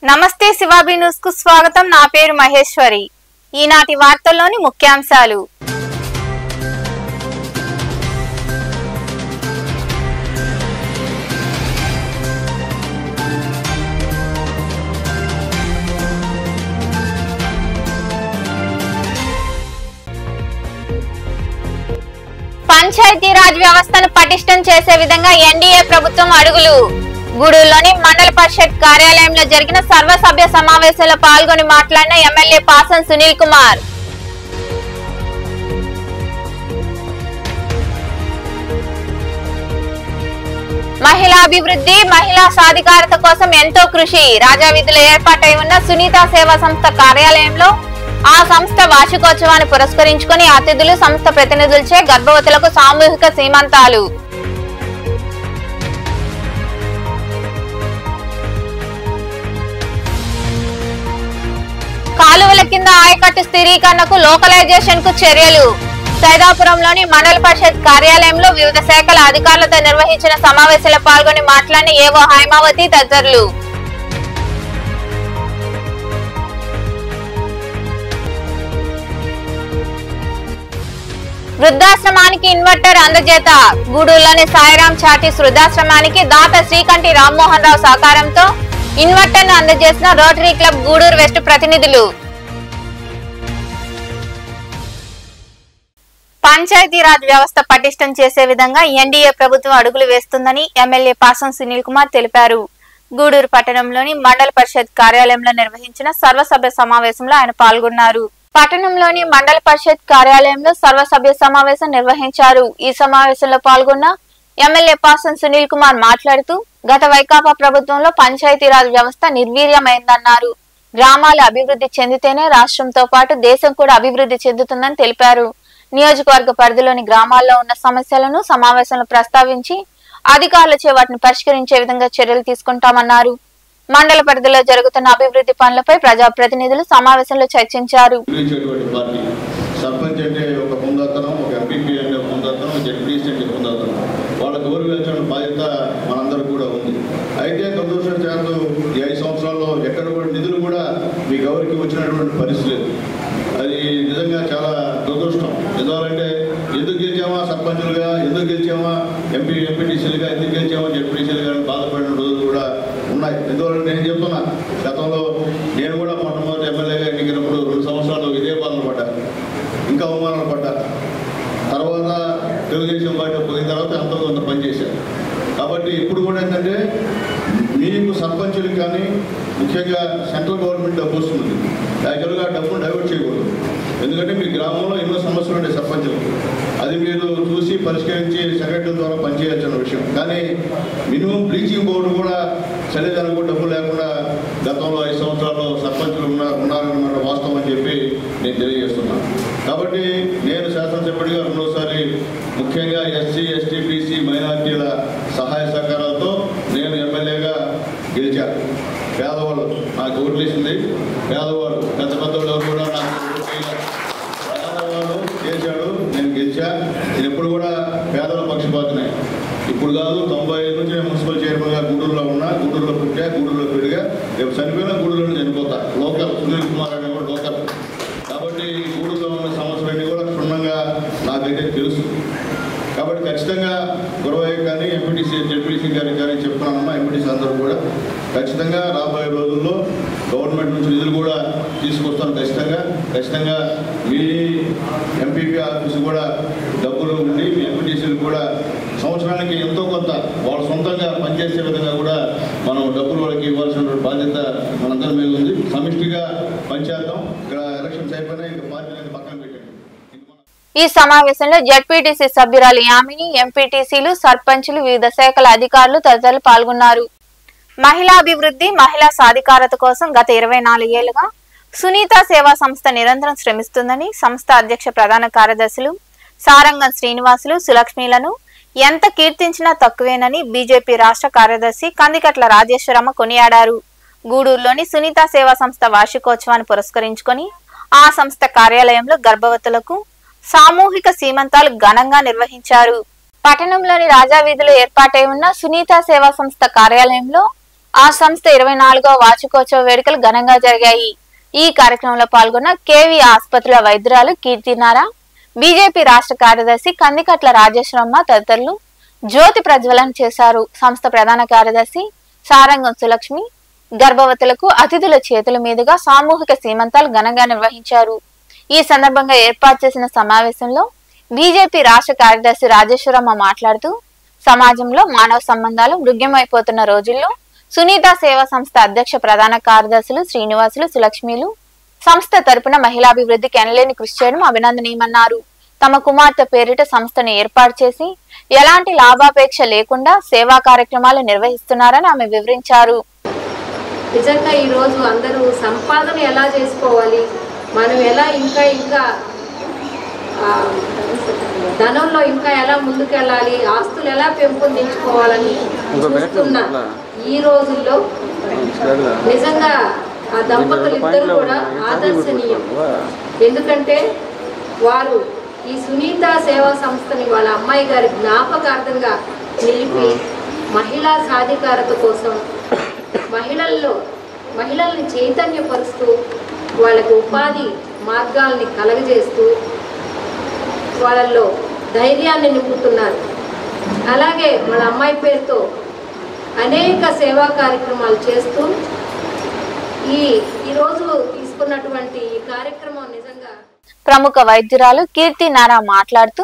నమస్తే శివాబి న్యూస్ కు స్వాగతం। నా పేరు మహేశ్వరి। ఈనాటి వార్తల్లోని ముఖ్యాంశాలు। పంచాయతీరాజ్ వ్యవస్థను పటిష్టం చేసే విధంగా ఎన్డీఏ ప్రభుత్వం అడుగులు। గూడూరులోని మండల పరిషత్ కార్యాలయంలో జరిగిన సర్వసభ్య సమావేశంలో పాల్గొని మాట్లాడిన ఎమ్మెల్యే పాసం సునీల్ కుమార్। మహిళా అభివృద్ధి, మహిళా సాధికారత కోసం ఎంతో కృషి। రాజావీధిలో ఏర్పాటై ఉన్న సునీత సేవా సంస్థ కార్యాలయంలో ఆ సంస్థ వార్షికోత్సవాన్ని పురస్కరించుకుని అతిథులు, సంస్థ ప్రతినిధులచే గర్భవతులకు సామూహిక సీమంతాలు। కాలువల కింద ఆయకట్టు స్థిరీకరణకు లోకలైజేషన్ కు చర్యలు। సైదాపురంలోని మండల పరిషత్ కార్యాలయంలో వివిధ శాఖల అధికారులతో నిర్వహించిన సమావేశంలో పాల్గొని మాట్లాడిన ఏవో హైమావతి తదితరులు। వృద్ధాశ్రమానికి ఇన్వర్టర్ అందజేత। గూడూరులోని సాయిరాం చాటీస్ వృద్ధాశ్రమానికి దాత శ్రీకంఠి రామ్మోహన్ రావు సహకారంతో ఇన్వర్టర్ ను అందజేసిన రోటరీ క్లబ్ గూడూరు వెస్ట్ ప్రతినిధులు। పంచాయతీరాజ్ వ్యవస్థ పటిష్టం చేసే విధంగా ఎన్డీఏ ప్రభుత్వం అడుగులు వేస్తుందని ఎమ్మెల్యే పాసం సునీల్ కుమార్ తెలిపారు। గూడూరు పట్టణంలోని మండల పరిషత్ కార్యాలయంలో నిర్వహించిన సర్వసభ్య సమావేశంలో ఆయన పాల్గొన్నారు। పట్టణంలోని మండల పరిషత్ కార్యాలయంలో సర్వసభ్య సమావేశం నిర్వహించారు। ఈ సమావేశంలో పాల్గొన్న ఎమ్మెల్యే పాసం సునీల్ కుమార్ మాట్లాడుతూ గత వైకాపా ప్రభుత్వంలో పంచాయతీరాజ్ వ్యవస్థ నిర్వీర్యమైందన్నారు। గ్రామాలు అభివృద్ధి చెందితేనే రాష్ట్రంతో పాటు దేశం కూడా అభివృద్ధి చెందుతుందని తెలిపారు। నియోజకవర్గ పరిధిలోని గ్రామాల్లో ఉన్న సమస్యలను సమావేశంలో ప్రస్తావించి అధికారులచే వాటిని పరిష్కరించే విధంగా చర్యలు తీసుకుంటామన్నారు। మండల పరిధిలో జరుగుతున్న అభివృద్ధి పనులపై ప్రజాప్రతినిధులు సమావేశంలో చర్చించారు। వాళ్ళకు గౌరవించాలని బాధ్యత మనందరూ కూడా ఉంది। అయితే దురదృష్టవశాత్తు ఈ 5 సంవత్సరాల్లో ఎక్కడ కూడా నిధులు కూడా మీ గౌరవికి వచ్చినటువంటి పరిస్థితి లేదు। అది నిజంగా చాలా దురదృష్టం। ఎందుకంటే ఎందుకు గెలిచామా సర్పంచులుగా, ఎందుకు గెలిచామా ఎంపీటీసీలుగా, ఎందుకు గెలిచామా జెడ్పీటీసీలుగా బాధపడిన రోజులు కూడా ఉన్నాయి। ఎందువల్ల నేను చెప్తున్నా, గతంలో నేను కూడా మొట్టమొదటి ఎమ్మెల్యేగా ఎన్నికైనప్పుడు 2 సంవత్సరాలు ఇదే బాధలు పడ్డా, ఇంకా అవమానాలు పడ్డా। తర్వాత తెలుగుదేశం పార్టీ పోయిన తర్వాత ఎంతో కొంత పనిచేశారు। కాబట్టి ఇప్పుడు కూడా ఏంటంటే మీకు సర్పంచులకు కానీ ముఖ్యంగా సెంట్రల్ గవర్నమెంట్ డబ్బు వస్తుంది, యాక్చువల్గా డబ్బును డైవర్ట్ చేయకూడదు। ఎందుకంటే మీ గ్రామంలో ఎన్నో సమస్యలు ఉండే సర్పంచులకు, అది మీరు చూసి పరిష్కరించి సెక్రటరీ ద్వారా పనిచేయాల్సిన విషయం। కానీ మినిమం బ్లీచింగ్ బోర్డు కూడా చలిదానికి డబ్బు లేకుండా గతంలో 5 సంవత్సరాలు సర్పంచులు ఉన్నారన్నమాట వాస్తవం అని చెప్పి నేను తెలియజేస్తున్నాను। కాబట్టి నేను శాసనసభ్యుడిగా 2వసారి ముఖ్యంగా ఎస్సీ, ఎస్టీ, బీసీ, మైనార్టీల సహాయ సహకారాలతో నేను ఎమ్మెల్యేగా గెలిచాను। పేదవాళ్ళు నాకు ఓట్లు వేసింది, పేదవాళ్ళు పెద్ద పెద్దవాళ్ళు కూడా నాకు పేదవాళ్ళు చేశాడు, నేను గెలిచా। నేను ఎప్పుడు కూడా పేదల పక్షపాతనే, ఇప్పుడు కాదు 95 నుంచి నేను మున్సిపల్ చైర్మన్గా గూడూరులో ఉన్నా, గూడూరులో పుట్టా, గూడూరులో పెరిగా, రేపు చనిపోయినా గూడూరులో చనిపోతా। లోకల్ సునీల్ కుమార్ అనే కూడా లోకల్ కాబట్టి గూడూరులో ఉన్న సమస్యలన్నీ కూడా క్షుణ్ణంగా నాకైతే తెలుసు। కాబట్టి ఖచ్చితంగా గురవయ్య కానీ ఎంపీటీసీ జెడ్పీటీసీ గారికి కానీ చెప్తున్నానమ్మా, ఎంపీటీసీ అందరూ కూడా ఖచ్చితంగా రాబోయే రోజుల్లో గవర్నమెంట్ నుంచి నిధులు కూడా తీసుకొస్తాను। ఖచ్చితంగా మీ ఎంపీపీ ఆఫీసు కూడా డబ్బులు ఉండి మీ ఎంపీటీసీలు కూడా సంవత్సరానికి ఎంతో కొంత వాళ్ళు సొంతంగా పనిచేసే విధంగా కూడా మనం డబ్బులు వాళ్ళకి ఇవ్వాల్సిన బాధ్యత మనందరి మీద ఉంది। సమిష్టిగా పనిచేద్దాం। ఇక్కడ ఎలక్షన్స్ అయిపోయినా ఇంకా పార్టీలను పక్కన పెట్టండి। ఈ సమావేశంలో జెడ్పీటీసీ సభ్యురాలు యామిని, ఎంపీటీసీలు, సర్పంచులు, వివిధ శాఖల అధికారులు తదితరులు పాల్గొన్నారు। మహిళా అభివృద్ధి, మహిళా సాధికారత కోసం గత 24 ఏళ్లుగా సునీత సేవా సంస్థ నిరంతరం శ్రమిస్తుందని సంస్థ అధ్యక్ష ప్రధాన కార్యదర్శులు సారంగం శ్రీనివాసులు, సులక్ష్మిలను ఎంత కీర్తించినా తక్కువేనని బీజేపీ రాష్ట్ర కార్యదర్శి కందికట్ల రాజేశ్వరమ్మ కొనియాడారు। గూడూరులోని సునీత సేవా సంస్థ వార్షికోత్సవాన్ని పురస్కరించుకొని ఆ సంస్థ కార్యాలయంలో గర్భవతులకు సామూహిక సీమంతాలు ఘనంగా నిర్వహించారు। పట్టణంలోని రాజావీధిలో ఏర్పాటై ఉన్న సునీత సేవా సంస్థ కార్యాలయంలో ఆ సంస్థ 24వ వార్షికోత్సవ వేడుకలు ఘనంగా జరిగాయి. ఈ కార్యక్రమంలో పాల్గొన్న కేవీ ఆసుపత్రుల వైద్యురాలు కీర్తినారా, బీజేపీ రాష్ట్ర కార్యదర్శి కందికట్ల రాజేశ్వరమ్మ తదితరులు జ్యోతి ప్రజ్వలన చేశారు. సంస్థ ప్రధాన కార్యదర్శి సారంగం సులక్ష్మి గర్భవతులకు అతిథుల చేతుల మీదుగా సామూహిక సీమంతాలు ఘనంగా నిర్వహించారు. ఈ సందర్భంగా ఏర్పాటు చేసిన సమావేశంలో బీజేపీ రాష్ట్ర కార్యదర్శి రాజేశ్వరమ్మ మాట్లాడుతూ, సమాజంలో మానవ సంబంధాలు మృగ్యమైపోతున్న రోజుల్లో సునీత సేవా సంస్థ అధ్యక్ష ప్రధాన కార్యదర్శులు శ్రీనివాసులు సులక్ష్మిలు సంస్థ తరపున మహిళాభివృద్ధికి ఎనలేని కృషి చేయడం అభినందనీయమన్నారు. తమ కుమార్తె పేరిట సంస్థను ఏర్పాటు చేసి ఎలాంటి లాభాపేక్ష లేకుండా సేవా కార్యక్రమాలు నిర్వహిస్తున్నారని ఆమె వివరించారు. నిజంగా ఈరోజు అందరూ సంపాదన ఎలా చేసుకోవాలి, మనం ఎలా ఇంకా ధనంలో ఇంకా ఎలా ముందుకెళ్ళాలి, ఆస్తులు ఎలా పెంపొందించుకోవాలని చూస్తున్న ఈ రోజుల్లో నిజంగా ఆ దంపతులు ఇద్దరు కూడా ఆదర్శనీయం. ఎందుకంటే వారు ఈ సునీత సేవా సంస్థని వాళ్ళ అమ్మాయి గారి జ్ఞాపకార్థంగా నిలిపి మహిళా సాధికారత కోసం మహిళల్ని చైతన్యపరుస్తూ వాళ్ళకు ఉపాధి మార్గాల్ని కలగజేస్తూ వాళ్ళల్లో ధైర్యాన్ని నింపుతున్నారు. అలాగే వాళ్ళ అమ్మాయి పేరుతో అనేక సేవా కార్యక్రమాలు చేస్తూ ఈరోజు తీసుకున్నటువంటి ఈ కార్యక్రమం నిజంగా. ప్రముఖ వైద్యురాలు కీర్తినారా మాట్లాడుతూ,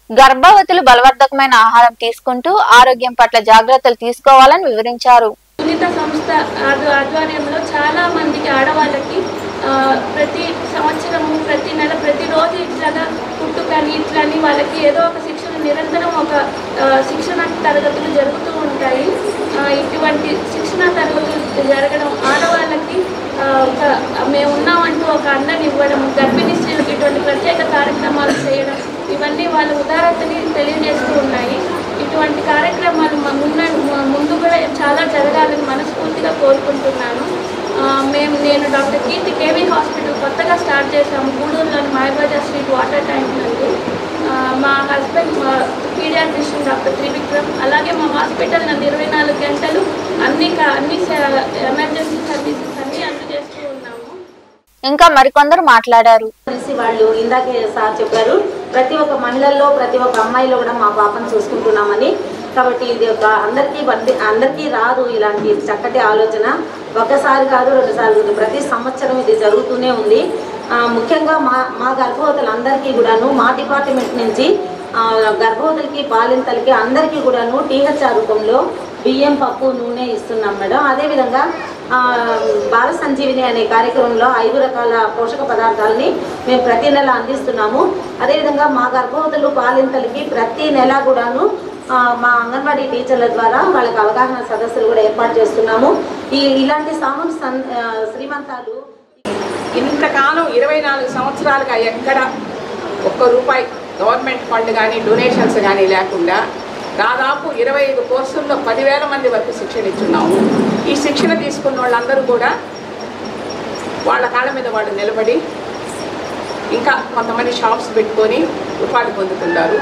గర్భవతులు బలవర్ధకమైన ఆహారం తీసుకుంటూ ఆరోగ్యం పట్ల జాగ్రత్తలు తీసుకోవాలని వివరించారు. సునీత సంస్థ ఆధ్వర్యంలో చాలా మందికి ఆడవాళ్ళకి ప్రతి సంవత్సరము ప్రతి నెల ప్రతిరోజు ఇట్లాగా పుట్టుకని ఇట్లని వాళ్ళకి ఏదో ఒక శిక్షణ నిరంతరం ఒక శిక్షణ తరగతులు జరుగుతూ ఉంటాయి. ఇటువంటి శిక్షణ తరగతులు జరగడం ఆడవాళ్ళకి మేము ఉన్నామంటూ ఒక అండని ఇవ్వడం, గర్భిణీ స్త్రీలకు ఇటువంటి ప్రత్యేక కార్యక్రమాలు చేయడం, ఇవన్నీ వాళ్ళ ఉదారతని తెలియజేస్తూ ఉన్నాయి. ఇటువంటి కార్యక్రమాలు ముందు కూడా చాలా జరగాలని మనస్ఫూర్తిగా కోరుకుంటున్నాను. నేను డాక్టర్ కీర్తి కేవీ హాస్పిటల్ కొత్తగా స్టార్ట్ చేశాము గూడూరులోని మాయబజార్ స్ట్రీట్ వాటర్ ట్యాంక్ నుండి. మా హస్బెండ్ పీడియాట్రిషియన్ డాక్టర్ త్రివిక్రమ్, అలాగే మా హాస్పిటల్ 24 గంటలు అన్ని ఎమర్జెన్సీ సర్వీసెస్ అన్ని అందజేస్తూ ఉన్నాము. ఇంకా మరికొందరు మాట్లాడారు. వాళ్ళు ఇందాకే సార్ చెప్పారు, ప్రతి ఒక్క మహిళల్లో ప్రతి ఒక్క అమ్మాయిలో కూడా మా పాపను చూసుకుంటున్నామని. కాబట్టి ఇది ఒక అందరికీ రాదు ఇలాంటి చక్కటి ఆలోచన. ఒకసారి కాదు, 2 సార్లు, ప్రతి సంవత్సరం ఇది జరుగుతూనే ఉంది. ముఖ్యంగా మా గర్భవతులందరికీ కూడాను మా డిపార్ట్మెంట్ నుంచి గర్భవతులకి పాలింతలకి అందరికీ కూడాను THR రూపంలో బియ్యం, పప్పు, నూనె ఇస్తున్నాం మేడం. అదేవిధంగా బాల సంజీవిని అనే కార్యక్రమంలో 5 రకాల పోషక పదార్థాలని మేము ప్రతి నెల అందిస్తున్నాము. అదేవిధంగా మా గర్భవతులు పాలింతలకి ప్రతి నెల కూడాను మా అంగన్వాడీ టీచర్ల ద్వారా వాళ్ళకి అవగాహన సదస్సులు కూడా ఏర్పాటు చేస్తున్నాము. ఇలాంటి సామూహిక శ్రీమంతాలు ఇంతకాలం 24 సంవత్సరాలుగా ఎక్కడ ఒక్క రూపాయి గవర్నమెంట్ ఫండ్ కానీ డొనేషన్స్ కానీ లేకుండా దాదాపు 25 కోర్సుల్లో 10,000 మంది వరకు శిక్షణ ఇచ్చున్నాము. ఈ శిక్షణ తీసుకున్న వాళ్ళందరూ కూడా వాళ్ళ కాళ్ళ మీద వాళ్ళు నిలబడి ఇంకా కొంతమంది షాప్స్ పెట్టుకొని ఉపాధి పొందుతుంటారు.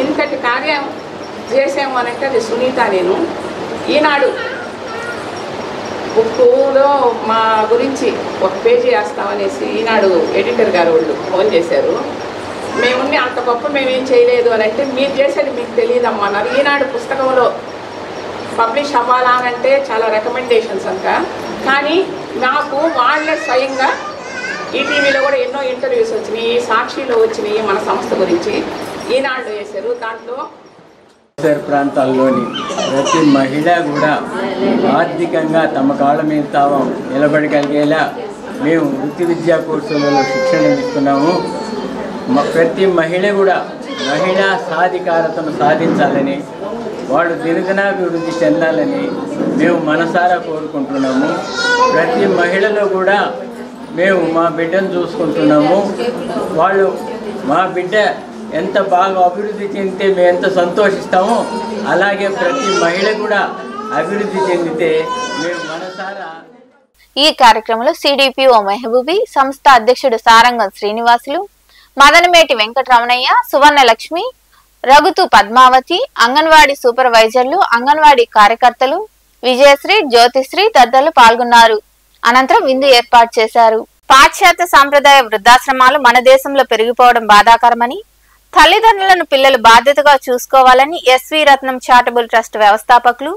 ఇంతటి కార్యం చేసాము అనంటే అది సునీత. నేను ఈనాడు బుక్కులో మా గురించి ఒక పేజీ వేస్తామనేసి ఈనాడు ఎడిటర్ గారు వాళ్ళు ఫోన్ చేశారు. మేముండి అంత గొప్ప మేమేం చేయలేదు అని అంటే, మీరు చేసేది మీకు తెలియదమ్మన్నారు. ఈనాడు పుస్తకంలో పబ్లిష్ అవ్వాలంటే చాలా రికమెండేషన్స్ అంట. కానీ నాకు వాళ్ళే స్వయంగా ఈటీవీలో కూడా ఎన్నో ఇంటర్వ్యూస్ వచ్చినాయి, సాక్షిలో వచ్చినాయి మన సంస్థ గురించి ఈనాడు వేశారు. దాంట్లో ప్రాంతాల్లోని ప్రతి మహిళ కూడా ఆర్థికంగా తమ కాళ్ళ మీద తాము నిలబడగలిగేలా మేము వృత్తి విద్యా కోర్సులలో శిక్షణ ఇస్తున్నాము. ప్రతి మహిళ కూడా మహిళా సాధికారతను సాధించాలని, వాళ్ళు దినదినాభివృద్ధి చెందాలని మేము మనసారా కోరుకుంటున్నాము. ప్రతి మహిళలో కూడా మేము మా బిడ్డను చూసుకుంటున్నాము. వాళ్ళు మా బిడ్డ ఎంత బాగా అభివృద్ధి చెందితే మేము ఎంత సంతోషిస్తామో, అలాగే ప్రతి మహిళ కూడా అభివృద్ధి చెందితే మేము మనసారా. ఈ కార్యక్రమంలో సిడిపిఓ మెహబూబీ, సంస్థ అధ్యక్షుడు సారంగం శ్రీనివాసులు, మదనమేటి వెంకటరమణయ్య, సువర్ణలక్ష్మి, రఘుతు పద్మావతి, అంగన్వాడీ సూపర్వైజర్లు, అంగన్వాడీ కార్యకర్తలు, విజయశ్రీ, జ్యోతిశ్రీ తదితరులు పాల్గొన్నారు. అనంతరం విందు ఏర్పాటు చేశారు. పాశ్చాత్య సాంప్రదాయ వృద్ధాశ్రమాలు మన దేశంలో పెరిగిపోవడం బాధాకరమని, తల్లిదండ్రులను పిల్లలు బాధ్యతగా చూసుకోవాలని ఎస్వి రత్నం చారిటబుల్ ట్రస్ట్ వ్యవస్థాపకులు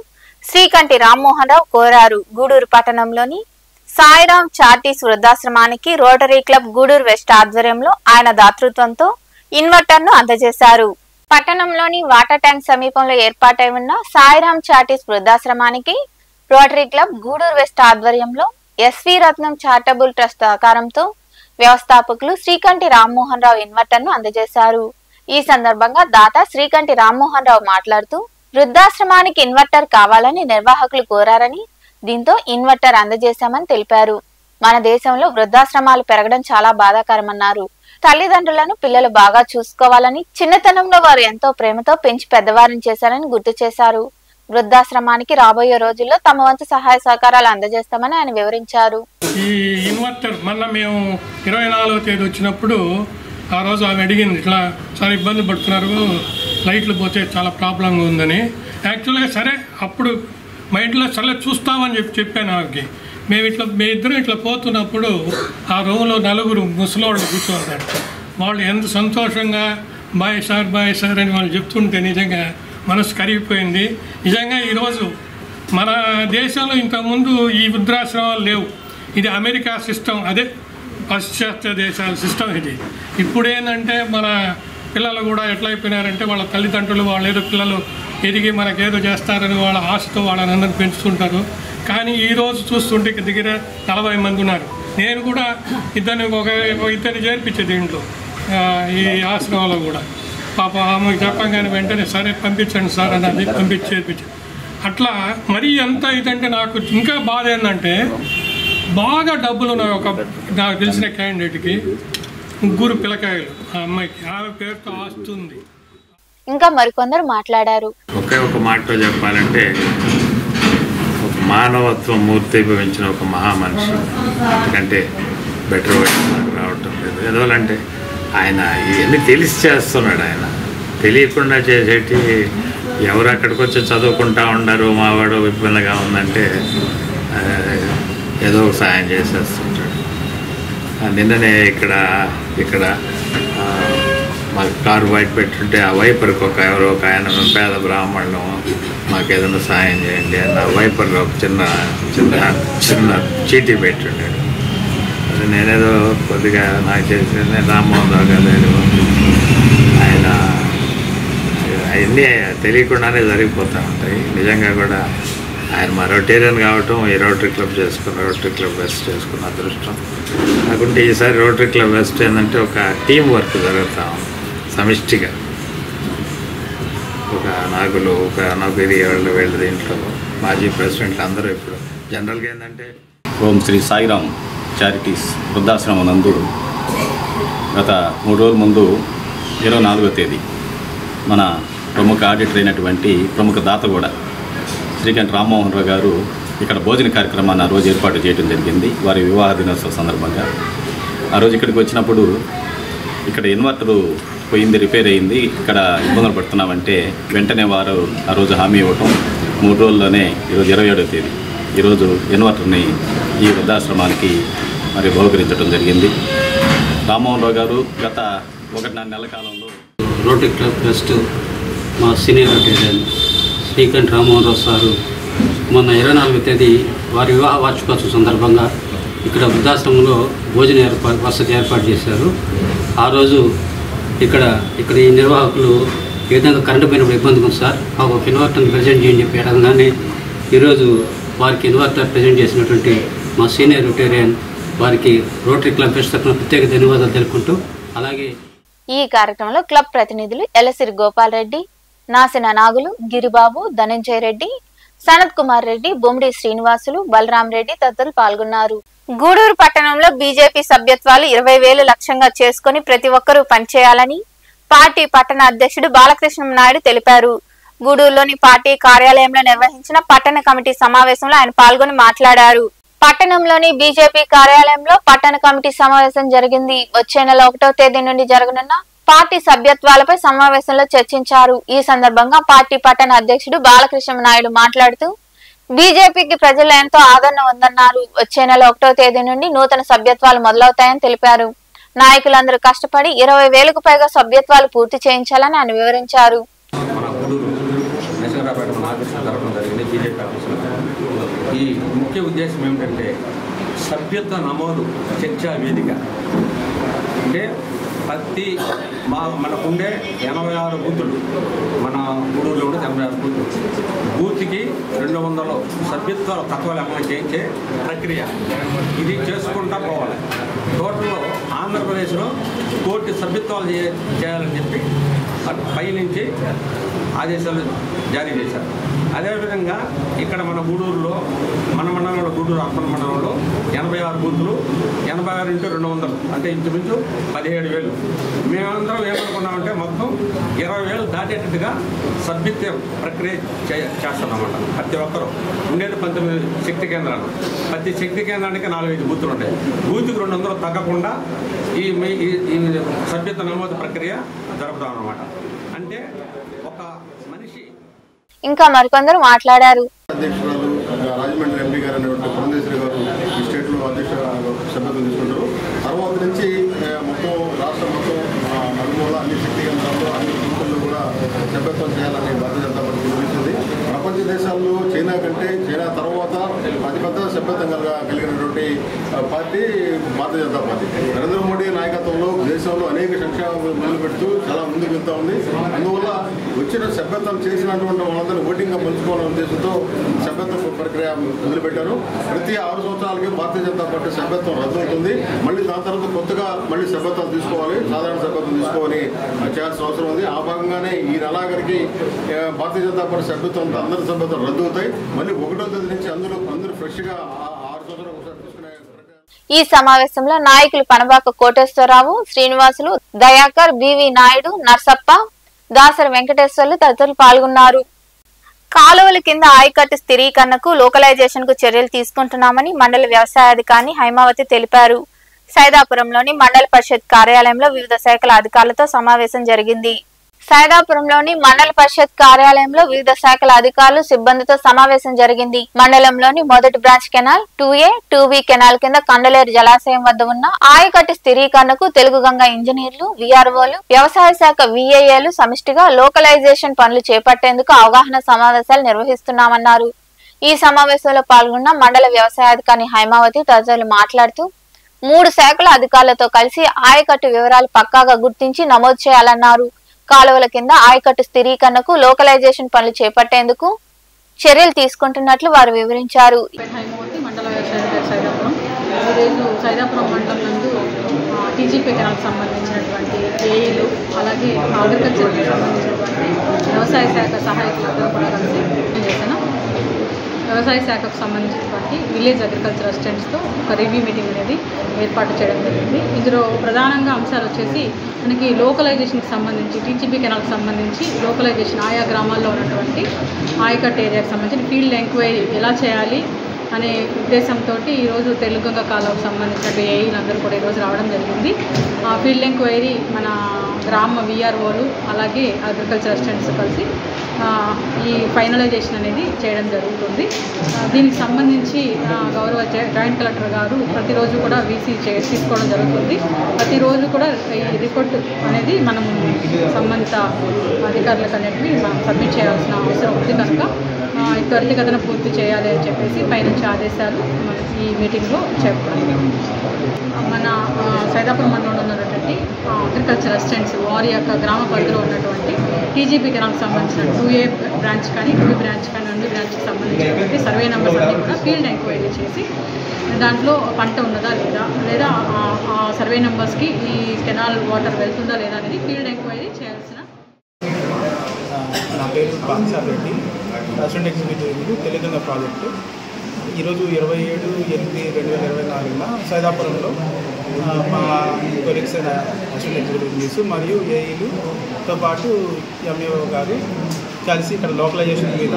శ్రీకంఠి రామ్మోహన్ రావు కోరారు. గూడూరు పట్టణంలోని సాయిరాం చారిటీస్ వృద్ధాశ్రమానికి రోటరీ క్లబ్ గూడూరు వెస్ట్ ఆధ్వర్యంలో ఆయన దాతృత్వంతో ఇన్వర్టర్ ను అందజేశారు. పట్టణంలోని వాటర్ ట్యాంక్ సమీపంలో ఏర్పాటై ఉన్న సాయిరాం చారిటీస్ వృద్ధాశ్రమానికి రోటరీ క్లబ్ గూడూరు వెస్ట్ ఆధ్వర్యంలో ఎస్వి రత్నం చారిటబుల్ ట్రస్ట్ సహకారంతో వ్యవస్థాపకులు శ్రీకంఠి రామ్మోహన్ రావు ఇన్వర్టర్ ను అందజేశారు. ఈ సందర్భంగా దాత శ్రీకంఠి రామ్మోహన్ రావు మాట్లాడుతూ వృద్ధాశ్రమానికి ఇన్వర్టర్ కావాలని నిర్వాహకులు కోరారని, దీంతో ఇన్వర్టర్ అందజేశామని తెలిపారు. మన దేశంలో వృద్ధాశ్రమాలు పెరగడం చాలా బాధాకరమన్నారు. తల్లిదండ్రులను పిల్లలు బాగా చూసుకోవాలని, చిన్నతనంలో వారు ఎంతో ప్రేమతో పెంచి పెద్దవారిని చేశారని గుర్తు చేశారు. వృద్ధాశ్రమానికి రాబోయే రోజుల్లో తమ వంతు సహాయ సహకారాలు అందజేస్తామని ఆయన వివరించారు. ఈ ఇన్వర్టర్ మొన్న మేము 24వ తేదీ వచ్చినప్పుడు ఆ రోజు ఆమె అడిగింది, ఇట్లా చాలా ఇబ్బంది పడుతున్నారు, లైట్లు పోతే చాలా ప్రాబ్లంగా ఉందని. యాక్చువల్గా సరే అప్పుడు మైండ్లో సరే చూస్తామని చెప్పాను ఆమెకి. మీ ఇద్దరం ఇట్లా పోతున్నప్పుడు ఆ రూమ్లో 4 ముసలోళ్ళు కూర్చోన్నారు. వాళ్ళు ఎంత సంతోషంగా బాయ్ సార్ అని వాళ్ళు చెప్తుంటే నిజంగా మనసు కరిగిపోయింది. నిజంగా ఈరోజు మన దేశంలో ఇంతకుముందు ఈ వృద్ధాశ్రమాలు లేవు. ఇది అమెరికా సిస్టమ్, అదే పాశ్చాత్య దేశాల సిస్టమ్ ఇది. ఇప్పుడు ఏంటంటే మన పిల్లలు కూడా ఎట్లా అయిపోయినారంటే వాళ్ళ తల్లిదండ్రులు వాళ్ళు ఏదో పిల్లలు ఎదిగి మనకేదో చేస్తారని వాళ్ళ ఆశతో వాళ్ళని అందరిని పెంచుతుంటారు. కానీ ఈరోజు చూస్తుంటే దగ్గర 40 మంది ఉన్నారు. నేను కూడా ఇద్దరిని చేర్పించేది ఇంట్లో ఈ ఆశ్రమంలో కూడా. పాప ఆమెకు చెప్పగానే వెంటనే సరే పంపించండి సార్ అన్నది, చేర్పించాను. అట్లా మరీ ఎంత ఇదంటే నాకు ఇంకా బాధ ఏంటంటే బాగా డబ్బులు ఉన్నాయి. నాకు తెలిసిన క్యాండిడేట్కి 3 పిల్లకాయలు, ఆ అమ్మాయికి ఆమె పేరుతో ఆస్తి ఉంది. ఇంకా మరికొందరు మాట్లాడారు. ఒక మాటలో చెప్పాలంటే ఒక మానవత్వం మూర్తిభవించిన ఒక మహామనిషి. ఎందుకంటే బెటర్ నాకు రావటం లేదు. ఎందువల్లంటే ఆయన ఇవన్నీ తెలిసి చేస్తున్నాడు. ఆయన తెలియకుండా చేసేటి ఎవరు అక్కడికి వచ్చి చదువుకుంటా ఉన్నారు, మావాడు ఇబ్బందిగా ఉందంటే ఏదో ఒక సాయం చేసేస్తుంటాడు. నిన్ననే ఇక్కడ మాకు కారు బయట పెట్టుంటే ఆ వైపర్కి ఎవరో ఒక ఆయన పేద బ్రాహ్మణులు మాకు ఏదైనా సాయం చేయండి అని ఆ వైపర్లో ఒక చిన్న చీటీ పెట్టుండాడు. అది నేనేదో కొద్దిగా నాకు చేసి రామ్మోహన్ రావు గారు ఆయన అవన్నీ తెలియకుండానే జరిగిపోతూ ఉంటాయి. నిజంగా కూడా ఆయన మా రోటేరియన్ కావటం, ఈ రోటరీ క్లబ్ వెస్ట్ చేసుకున్న అదృష్టం. కాకుంటే ఈసారి రోటరీ క్లబ్ వెస్ట్ ఏంటంటే ఒక టీం వర్క్ జరుగుతూ ఉంది సమిష్టిగా. ఒక నౌకరీ వీళ్ళ దీంట్లో మాజీ ప్రెసిడెంట్లు అందరూ ఇప్పుడు జనరల్గా ఏంటంటే ఓం శ్రీ సాయిరాం చారిటీస్ వృద్ధాశ్రమం నందు గత 3 రోజుల ముందు 24వ తేదీ మన ప్రముఖ ఆడిటర్ అయినటువంటి ప్రముఖ దాత కూడా శ్రీకంఠి రామ్మోహన్ రావు గారు ఇక్కడ భోజన కార్యక్రమాన్ని ఆ రోజు ఏర్పాటు చేయడం జరిగింది. వారి వివాహ దినోత్సవ సందర్భంగా ఆ రోజు ఇక్కడికి వచ్చినప్పుడు ఇక్కడ ఇన్వర్టరు పోయింది, రిపేర్ అయింది, ఇక్కడ ఇబ్బందులు పడుతున్నామంటే వెంటనే వారు ఆ రోజు హామీ ఇవ్వటం 3 రోజుల్లోనే ఈరోజు 27వ తేదీ ఈరోజు ఇన్వర్టర్ని ఈ వృద్ధాశ్రమానికి మరి బహుకరించడం జరిగింది. రామ్మోహన్ రావు గారు గత 1.5 నెలల కాలంలో రోటరీ క్లబ్ ట్రస్ట్ మా senior Rotarian Srikanthi Rammohan Rao sir మొన్న 24వ తేదీ వారి వివాహ వార్షికోత్సవం సందర్భంగా ఇక్కడ వృద్ధాశ్రమంలో భోజన వసతి ఏర్పాటు చేశారు. ఆ రోజు ఇక్కడ ఈ నిర్వాహకులు ఏ విధంగా కరెంటు పోయినప్పుడు ఇబ్బంది ఉంది సార్, మాకు ఒక ఇన్వర్టర్ని ప్రజెంట్ చేయని చెప్పి అడగగానే ఈరోజు వారికి ఇన్వర్టర్ ప్రజెంట్ చేసినటువంటి మా సీనియర్ రోటేరియన్ వారికి రోటరీ క్లబ్ వెస్ట్ తరఫున ప్రత్యేక ధన్యవాదాలు తెలుపుకుంటూ, అలాగే ఈ కార్యక్రమంలో క్లబ్ ప్రతినిధులు ఎలసిరి గోపాల్ రెడ్డి, నాసిన నాగులు, గిరిబాబు, ధనంజయ రెడ్డి, సనత్ కుమార్ రెడ్డి, బొమ్మిడి శ్రీనివాసులు, బలరాం రెడ్డి తదితరులు పాల్గొన్నారు. గూడూరు పట్టణంలో బీజేపీ సభ్యత్వాలు 20,000 లక్ష్యంగా చేసుకుని ప్రతి ఒక్కరూ పనిచేయాలని పార్టీ పట్టణ అధ్యక్షుడు బాలకృష్ణ నాయుడు తెలిపారు. గూడూరులోని పార్టీ కార్యాలయంలో నిర్వహించిన పట్టణ కమిటీ సమావేశంలో ఆయన పాల్గొని మాట్లాడారు. పట్టణంలోని బీజేపీ కార్యాలయంలో పట్టణ కమిటీ సమావేశం జరిగింది. వచ్చే నెల 1వ తేదీ నుండి జరగనున్న పార్టీ సభ్యత్వాలపై సమావేశంలో చర్చించారు. ఈ సందర్భంగా పార్టీ పట్టణ అధ్యక్షుడు బాలకృష్ణ నాయుడు మాట్లాడుతూ బీజేపీకి ప్రజలు ఎంతో ఆదరణ ఉందన్నారు. వచ్చే నెల 1వ తేదీ నుండి నూతన సభ్యత్వాలు మొదలవుతాయని తెలిపారు. నాయకులందరూ కష్టపడి 20,000కు పైగా సభ్యత్వాలు పూర్తి చేయించాలని ఆయన వివరించారు. ఈ ముఖ్య ఉద్దేశం ఏమిటంటే సభ్యత్వ నమోదు చర్చా వేదిక. అంటే మనకుండే 86 బూతులు, మన గూడూరులో ఉండే 86 బూతులు, బూత్కి 200 సభ్యత్వాలు తక్కువ లేకుండా చేయించే ప్రక్రియ. ఇది చేసుకుంటా పోవాలి. టోటల్లో ఆంధ్రప్రదేశ్లో 1 కోటి సభ్యత్వాలు చేయాలని చెప్పి పై నుంచి ఆదేశాలు జారీ చేశారు. అదేవిధంగా ఇక్కడ మన గూడూరులో, మన మండలంలో, గూడూరు అర్బన్ మండలంలో 86 బూతులు, 86 × 200 అంటే ఇంచుమించు 17,000. మేమందరం ఏమనుకున్నామంటే మొత్తం 20,000 దాటేటట్టుగా సభ్యత్వ ప్రక్రియ చేస్తామన్నమాట. ప్రతి ఒక్కరూ ఉండేది 19 శక్తి కేంద్రాలు. ప్రతి శక్తి కేంద్రానికి 4-5 బూతులు ఉంటాయి. బూత్కి 200 తగ్గకుండా ఈ సభ్యత్వ నమోదు ప్రక్రియ జరుపుతామన్నమాట. అంటే ఒక మనిషి. ఇంకా మరికొందరు మాట్లాడారు. అధ్యక్షురాలు రాజమండ్రి ఎంపీ గారు అనేటువంటి పురంధేశ్వరి గారు ఈ స్టేట్లో అధ్యక్ష సభ్యత్వం తీసుకుంటారు. తర్వాత నుంచి మొత్తం రాష్ట్రం మొత్తం నలుమూల అన్ని శక్తి కేంద్రాల్లో అన్ని బూతుల్లో కూడా సభ్యత్వం చేయాలని భారతీయ జనతా పార్టీ పిలుపునిస్తుంది. ప్రపంచ దేశాల్లో చైనా కంటే, చైనా తర్వాత అతిపెద్ద సభ్యత్వం కలిగినటువంటి పార్టీ భారతీయ జనతా పార్టీ. నరేంద్ర మోడీ నాయకత్వంలో దేశంలో అనేక సంక్షేమాలు మొదలుపెడుతూ చాలా ముందుకు వెళ్తూ ఉంది. అందువల్ల వచ్చిన సభ్యత్వం చేసినటువంటి వాళ్ళందరూ ఓటింగ్గా పంచుకోవాలనే ఉద్దేశంతో సభ్యత్వ ప్రక్రియ మొదలుపెట్టారు. ప్రతి 6 సంవత్సరాలకి భారతీయ జనతా పార్టీ సభ్యత్వం రద్దు అవుతుంది. మళ్ళీ దాని తర్వాత కొత్తగా మళ్ళీ సభ్యత్వం తీసుకోవాలి, సాధారణ సభ్యత్వం తీసుకోవాలి చేయాల్సిన అవసరం ఉంది. ఆ భాగంగానే ఈ నెలాఖరికి భారతీయ జనతా పార్టీ సభ్యత్వం అందరి సభ్యత్వం రద్దు అవుతాయి. మళ్ళీ 1వ తేదీ నుంచి అందరూ ఫ్రెష్గా 6 సంవత్సరాలు ఒకసారి తీసుకునే. ఈ సమావేశంలో నాయకులు పనబాక కోటేశ్వరరావు, శ్రీనివాసులు, దయాకర్, బివి నాయుడు, నర్సప్ప, దాసరి వెంకటేశ్వర్లు తదితరులు పాల్గొన్నారు. కాలువల కింద ఆయకట్టు స్థిరీకరణకు లోకలైజేషన్ కు చర్యలు తీసుకుంటున్నామని మండల వ్యవసాయాధికారి హైమావతి తెలిపారు. సైదాపురంలోని మండల పరిషత్ కార్యాలయంలో వివిధ శాఖల అధికారులతో సమావేశం జరిగింది. సైదాపురంలోని మండల పరిషత్ కార్యాలయంలో వివిధ శాఖల అధికారులు, సిబ్బందితో సమావేశం జరిగింది. మండలంలోని మొదటి branch canal, 2A, 2B canal కింద కండలేరు జలాశయం వద్ద ఉన్న ఆయకట్టు స్థిరీకరణకు తెలుగు గంగ ఇంజనీర్లు, VROలు, వ్యవసాయ శాఖ VAAలు సమిష్టిగా లోకలైజేషన్ పనులు చేపట్టేందుకు అవగాహన సమావేశాలు నిర్వహిస్తున్నామన్నారు. ఈ సమావేశంలో పాల్గొన్న మండల వ్యవసాయాధికారి హైమావతి తదితరులు మాట్లాడుతూ 3 శాఖల అధికారులతో కలిసి ఆయకట్టు వివరాలు పక్కాగా గుర్తించి నమోదు చేయాలన్నారు. కాలువల కింద ఆయకట్టు స్థిరీకరణకు లోకలైజేషన్ పనులు చేపట్టేందుకు చర్యలు తీసుకుంటున్నట్లు వారు వివరించారు. సైదాపురం మండలం నందు టీజీపీ కెనాల్కి సంబంధించినటువంటి ఏఈలు, అలాగే అగ్రికల్చర్కి సంబంధించినటువంటి వ్యవసాయ శాఖ సహాయకులందరూ కూడా కలిసి చేశాను. వ్యవసాయ శాఖకు సంబంధించినటువంటి విలేజ్ అగ్రికల్చర్ అసిస్టెంట్స్తో ఒక రివ్యూ మీటింగ్ అనేది ఏర్పాటు చేయడం జరిగింది. ఇందులో ప్రధానంగా అంశాలు వచ్చేసి మనకి లోకలైజేషన్కి సంబంధించి, టీజీపీ కెనాల్కి సంబంధించి లోకలైజేషన్ ఆయా గ్రామాల్లో ఉన్నటువంటి ఆయకట్టు ఏరియాకి సంబంధించి ఫీల్డ్ ఎంక్వైరీ ఎలా చేయాలి అనే ఉద్దేశంతో ఈరోజు తెలుగుగంగ కాలువకు సంబంధించిన ఏఈలందరూ కూడా ఈరోజు రావడం జరిగింది. ఆ ఫీల్డ్ ఎంక్వైరీ మన గ్రామ VROలు అలాగే అగ్రికల్చర్ అసిస్టెంట్స్ కలిసి ఈ ఫైనలైజేషన్ అనేది చేయడం జరుగుతుంది. దీనికి సంబంధించి గౌరవ జాయింట్ కలెక్టర్ గారు ప్రతిరోజు కూడా VC తీసుకోవడం జరుగుతుంది. ప్రతిరోజు కూడా ఈ రిపోర్ట్ అనేది మనం సంబంధిత అధికారులకు అనేది మనం సబ్మిట్ చేయాల్సిన అవసరం ఉంది. కనుక త్వరితగతిన పూర్తి చేయాలి అని చెప్పేసి పైనుంచి ఆదేశాలు మనకి ఈ మీటింగ్లో చెప్పారు. మన సైదాపురం మండలంలో ఉన్నటువంటి అగ్రికల్చర్ అసిస్టెంట్స్ వారి యొక్క గ్రామ పరిధిలో ఉన్నటువంటి టీజీపీ కెనాల్కి సంబంధించిన 2A బ్రాంచ్ కానీ 2B బ్రాంచ్ కానీ 2 బ్రాంచ్కి సంబంధించినటువంటి సర్వే నెంబర్స్ అన్నీ కూడా ఫీల్డ్ ఎంక్వైరీ చేసి దాంట్లో పంట ఉన్నదా లేదా ఆ సర్వే నెంబర్స్కి ఈ కెనాల్ వాటర్ వెళ్తుందా లేదా అనేది ఫీల్డ్ ఎంక్వైరీ చేయాల్సిన. నా పేరు బాన్సార్ Reddy, assistant executive Telugu Ganga project. ఈరోజు 27/8/2024 సైదాపురంలో మా కొలీగ్స్ అయిన అసిస్టెంట్ ఎగ్జిక్యూటివ్స్ మరియు ఏఈలుతో పాటు MAO గారు కలిసి ఇక్కడ లోకలైజేషన్ మీద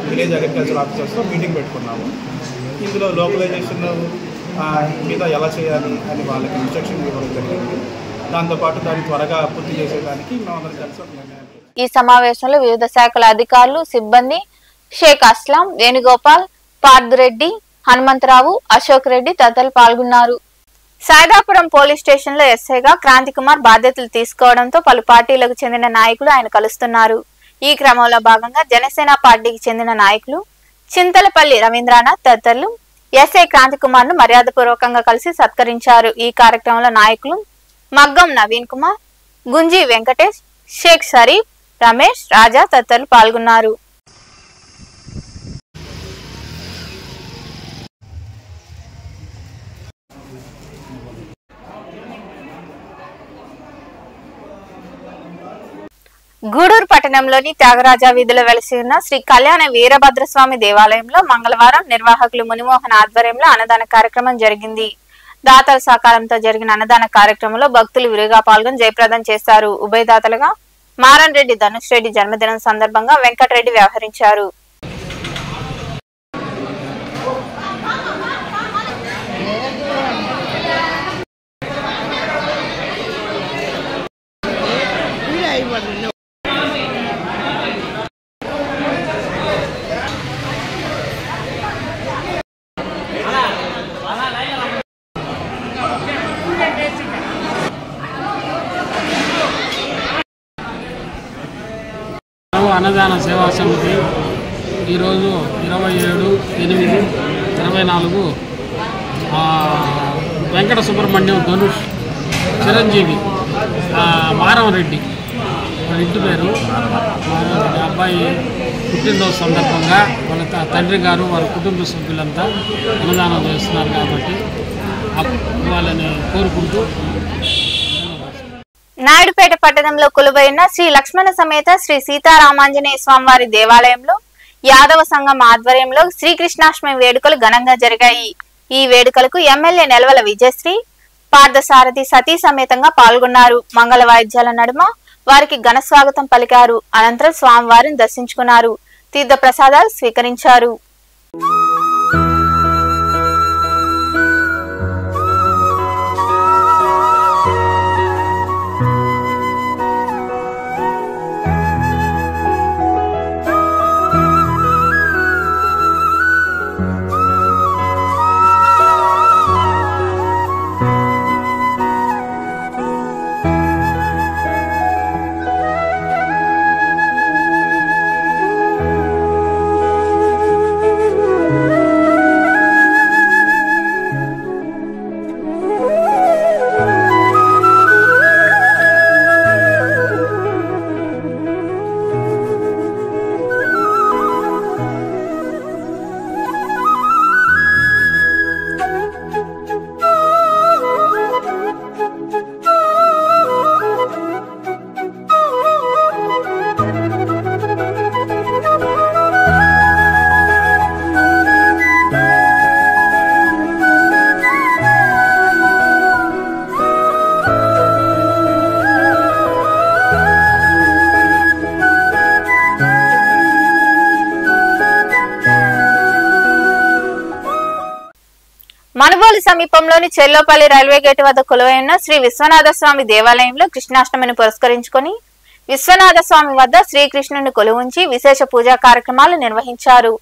విలేజ్ అగ్రికల్చర్ ఆఫీసర్స్తో మీటింగ్ పెట్టుకున్నాము. ఇందులో లోకలైజేషన్ మీద ఎలా చేయాలి అని వాళ్ళకి ఇన్స్ట్రక్షన్ ఇవ్వడం జరిగింది. దాంతోపాటు దాన్ని త్వరగా పూర్తి చేసేదానికి మేమందరం కలిసి ఒక నిర్ణయం. ఈ సమావేశంలో వివిధ శాఖల అధికారులు, సిబ్బంది, షేక్ అస్లాం, వేణుగోపాల్, పార్దురెడ్డి, హనుమంతరావు, అశోక్ రెడ్డి తదితరులు పాల్గొన్నారు. సైదాపురం పోలీస్ స్టేషన్ లో ఎస్ఐగా క్రాంతి కుమార్ బాధ్యతలు తీసుకోవడంతో పలు పార్టీలకు చెందిన నాయకులు ఆయన కలుస్తున్నారు. ఈ క్రమంలో భాగంగా జనసేన పార్టీకి చెందిన నాయకులు చింతలపల్లి రవీంద్రనాథ్ తదితరులు ఎస్ఐ క్రాంతి కుమార్ ను మర్యాదపూర్వకంగా కలిసి సత్కరించారు. ఈ కార్యక్రమంలో నాయకులు మగ్గం నవీన్ కుమార్, గుంజి వెంకటేష్, షేక్ షరీఫ్, రమేష్, రాజా తదితరులు పాల్గొన్నారు. గూడూరు పట్టణంలోని త్యాగరాజ వీధిలో వెలిసి ఉన్న శ్రీ కళ్యాణ వీరభద్రస్వామి దేవాలయంలో మంగళవారం నిర్వాహకులు మునిమోహన్ ఆధ్వర్యంలో అన్నదాన కార్యక్రమం జరిగింది. దాతల సహకారంతో జరిగిన అన్నదాన కార్యక్రమంలో భక్తులు విరిగా పాల్గొని జయప్రదం చేశారు. ఉభయదాతలుగా మారన్ రెడ్డి ధనుష్ రెడ్డి జన్మదినం సందర్భంగా వెంకటరెడ్డి వ్యవహరించారు. అన్నదాన సేవా సమితి ఈరోజు 27/8/24 వెంకట సుబ్రహ్మణ్యం ధనుష్ చిరంజీవి మారం రెడ్డి వాళ్ళ ఇంటి పేరు అబ్బాయి పుట్టినరోజు సందర్భంగా వాళ్ళ తండ్రి గారు వారి కుటుంబ సభ్యులంతా అన్నదానం చేస్తున్నారు కాబట్టి వాళ్ళని కోరుకుంటూ నాయుడుపేట పట్టణంలో కొలువైన శ్రీ లక్ష్మణ సమేత శ్రీ సీతారామాంజనేయ స్వామివారి దేవాలయంలో యాదవ సంఘం ఆధ్వర్యంలో శ్రీకృష్ణాష్టమి వేడుకలు ఘనంగా జరిగాయి. ఈ వేడుకలకు ఎమ్మెల్యే నెలవల విజయశ్రీ, పార్థసారథి సతీ సమేతంగా పాల్గొన్నారు. మంగళ వాయిద్యాల నడుమ వారికి ఘన స్వాగతం పలికారు. అనంతరం స్వామివారిని దర్శించుకున్నారు. తీర్థ ప్రసాదాలు స్వీకరించారు. మనుబోలు సమీపంలోని చెల్లోపల్లి రైల్వే గేట్ వద్ద కొలువైన శ్రీ విశ్వనాథ స్వామి దేవాలయంలో కృష్ణాష్టమిని పురస్కరించుకొని విశ్వనాథ స్వామి వద్ద శ్రీకృష్ణుని కొలువుంచి విశేష పూజా కార్యక్రమాలు నిర్వహించారు.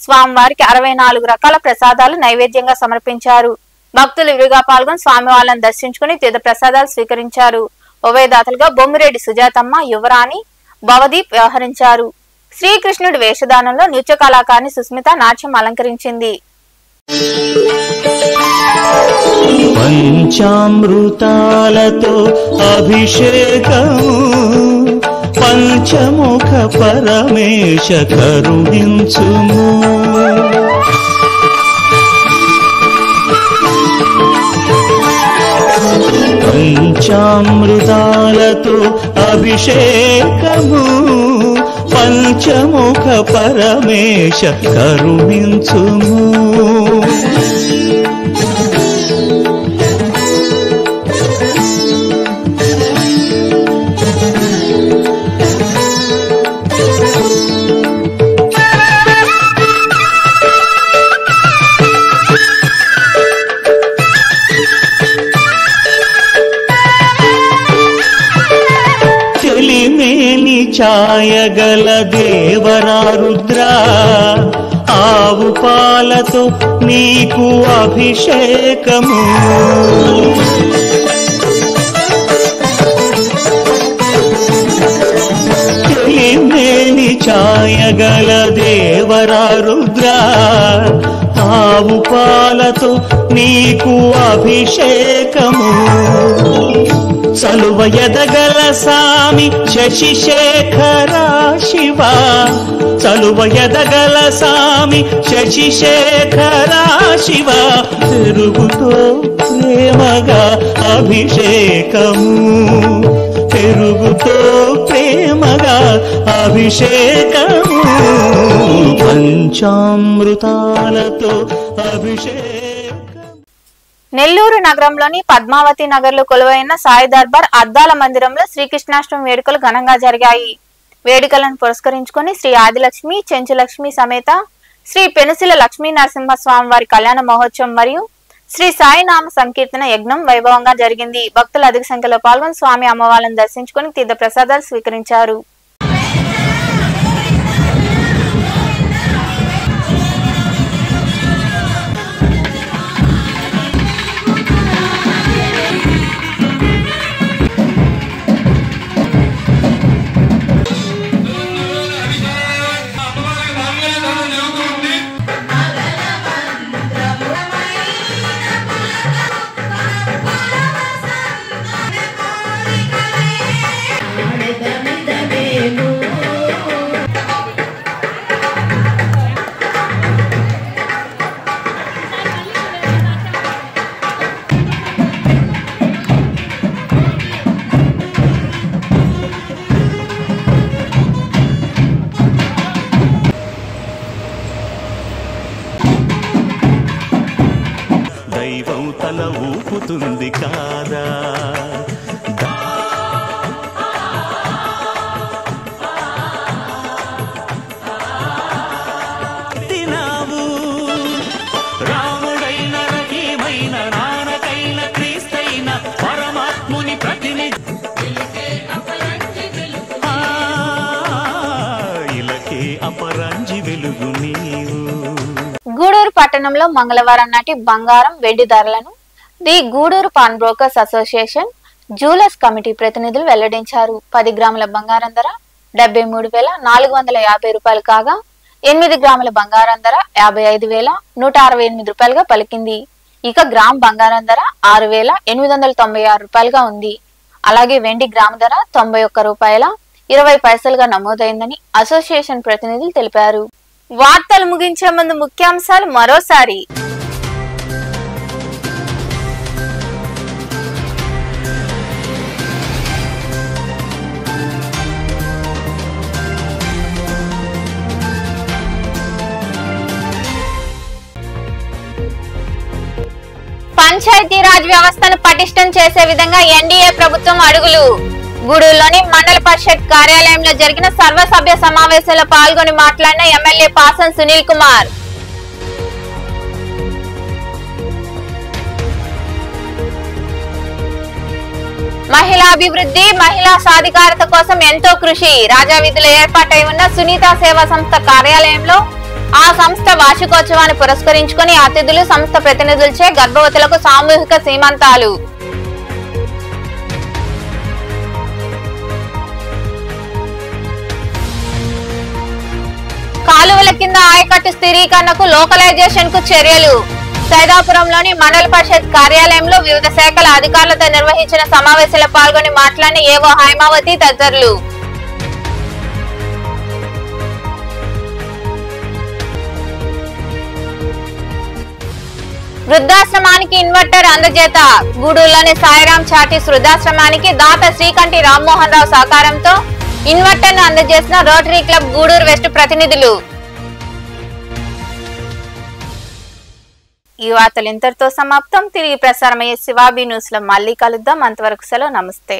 స్వామివారికి 64 రకాల ప్రసాదాలు నైవేద్యంగా సమర్పించారు. భక్తులు విరిగా పాల్గొని స్వామి వాళ్ళని దర్శించుకుని తీర్థ ప్రసాదాలు స్వీకరించారు. ఉభయదాతలుగా బొమ్మిరెడ్డి సుజాతమ్మ, యువరాణి, భవదీప్ వ్యవహరించారు. శ్రీకృష్ణుడి వేషధానంలో నృత్య కళాకారిణి సుస్మిత నాట్యం అలంకరించింది. పంచామృతాలతో అభిషేకము పంచముఖ పరమేశ కరుణించుము. పంచామృతాలతో అభిషేకము పంచముఖ పరమేశ కరుణించుము. ఛాయగల దేవరా రుద్రా ఆవు పాలతో నీకు అభిషేకము తెలిమేని ఛాయగల దేవరా రుద్రా ఆవు పాలతో నీకు అభిషేకము చలువ ఎదగల సామి శశిశేఖర శివ చలువ ఎదగల సామి శశిశేఖర శివ పెరుగుతో ప్రేమగా అభిషేకము పెరుగుతో ప్రేమగా అభిషేకము పంచామృతాలతో అభిషేకం. నెల్లూరు నగరంలోని పద్మావతి నగర్లో కొలువైన సాయి దర్బార్ అద్దాల మందిరంలో శ్రీకృష్ణాష్టమి వేడుకలు ఘనంగా జరిగాయి. వేడుకలను పురస్కరించుకొని శ్రీ ఆదిలక్ష్మి చెంచులక్ష్మి సమేత శ్రీ పెనుసిల లక్ష్మీ నరసింహస్వామి వారి కళ్యాణ మహోత్సవం మరియు శ్రీ సాయి నామ సంకీర్తన యజ్ఞం వైభవంగా జరిగింది. భక్తులు అధిక సంఖ్యలో పాల్గొని స్వామి అమ్మవార్లను దర్శించుకొని తీర్థ ప్రసాదాలు స్వీకరించారు. దైవం తల ఊపుతుంది కాదా తినావు రాముడైన రహీమైన నానకైన క్రీస్తైన పరమాత్ముని ప్రతినిధి ఇలకే అపరంజి వెలుగు నీవు. గూడూరు పట్టణంలో మంగళవారం నాటి బంగారం వెండి ధరలను the Gudur pawn brokers association jewellers committee ప్రతినిధులు వెల్లడించారు. 10 గ్రాముల బంగారం ధర 73,450 రూపాయలు కాగా 8 గ్రాముల బంగారం ధర 55,168 రూపాయలుగా పలికింది. ఇక గ్రామ్ బంగారం ధర 6,896 రూపాయలుగా ఉంది. అలాగే వెండి గ్రాము ధర 91 రూపాయల 20 పైసలుగా నమోదైందని అసోసియేషన్ ప్రతినిధులు తెలిపారు. వార్తలు ముగించే ముందు ముఖ్యాంశాలు మరోసారి. పంచాయతీరాజ్ వ్యవస్థను పటిష్టం చేసే విధంగా ఎన్డీఏ ప్రభుత్వం అడుగులు. గూడూరులోని మండల పరిషత్ కార్యాలయంలో జరిగిన సర్వసభ్య సమావేశంలో పాల్గొని మాట్లాడిన ఎమ్మెల్యే పాసం సునీల్ కుమార్. మహిళా అభివృద్ధి మహిళా సాధికారత కోసం ఎంతో కృషి. రాజావీధిలో ఏర్పాటై ఉన్న సునీత సేవా సంస్థ కార్యాలయంలో ఆ సంస్థ వార్షికోత్సవాన్ని పురస్కరించుకుని అతిథులు సంస్థ ప్రతినిధులచే గర్భవతులకు సామూహిక సీమంతాలు. కాలువల కింద ఆయకట్టు స్థిరీకరణకు లోకలైజేషన్ కు చర్యలు. సైదాపురంలోని మండల పరిషత్ కార్యాలయంలో వివిధ శాఖల అధికారులతో నిర్వహించిన సమావేశంలో పాల్గొని మాట్లాడిన ఏవో హైమావతి తదితరులు. వృద్ధాశ్రమానికి ఇన్వర్టర్ అందజేత. గూడూరులోని సాయిరాం చాటీస్ వృద్ధాశ్రమానికి దాత శ్రీకంఠి రామ్మోహన్ రావు సహకారంతో ఇన్వర్టర్ ను అందజేసిన రోటరీ క్లబ్ గూడూరు వెస్ట్ ప్రతినిధులు. ఈ వార్తలు ఇంతటితో సమాప్తం. తిరిగి ప్రసారమయ్యే శివాబీ న్యూస్ లో మళ్ళీ కలుద్దాం. అంతవరకు సెలవు. నమస్తే.